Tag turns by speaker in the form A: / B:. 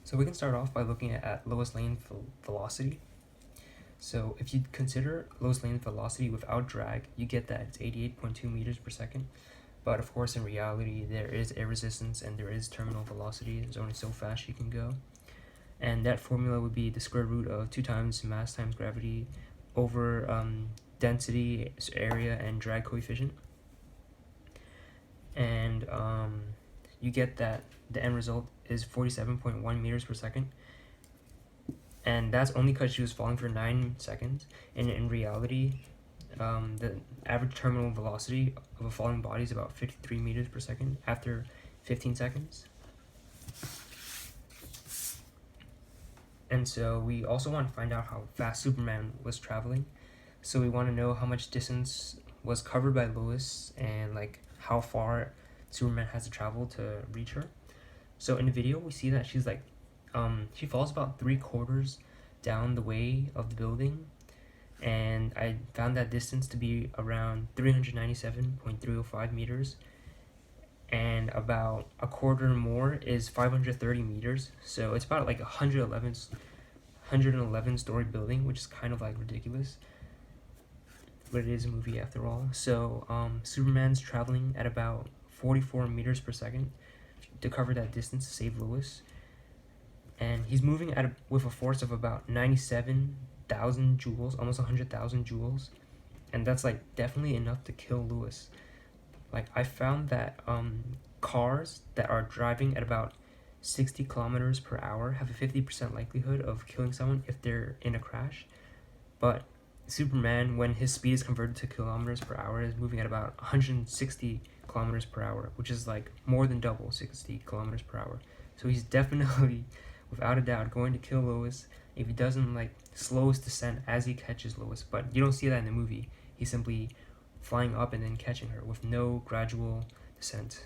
A: So we can start off by looking at Lois Lane velocity. So if you consider Lois Lane velocity without drag, you get that it's 88.2 meters per second. But of course, in reality, there is air resistance and there is terminal velocity. There's only so fast you can go. And that formula would be the square root of 2 times mass times gravity over density, area, and drag coefficient. And you get that the end result is 47.1 meters per second. And that's only because she was falling for 9 seconds. And in reality, the average terminal velocity of a falling body is about 53 meters per second after 15 seconds. And so we also want to find out how fast Superman was traveling. So we want to know how much distance was covered by Lois and like how far Superman has to travel to reach her. So in the video, we see that she's like, she falls about 3/4 down the way of the building, and I found that distance to be around 397.305 meters, and about a quarter more is 530 meters. So it's about like 111 story building, which is kind of like ridiculous, but it is a movie after all. So Superman's traveling at about 44 meters per second to cover that distance to save Lois, and he's moving with a force of about 97,000 joules, almost 100,000 joules, and that's like definitely enough to kill Lois. Like I found that cars that are driving at about 60 kilometers per hour have a 50% likelihood of killing someone if they're in a crash, but Superman, when his speed is converted to kilometers per hour, is moving at about 160 kilometers per hour, which is like more than double 60 kilometers per hour. So he's definitely, without a doubt, going to kill Lois if he doesn't like slow his descent as he catches Lois. But you don't see that in the movie. He's simply flying up and then catching her with no gradual descent.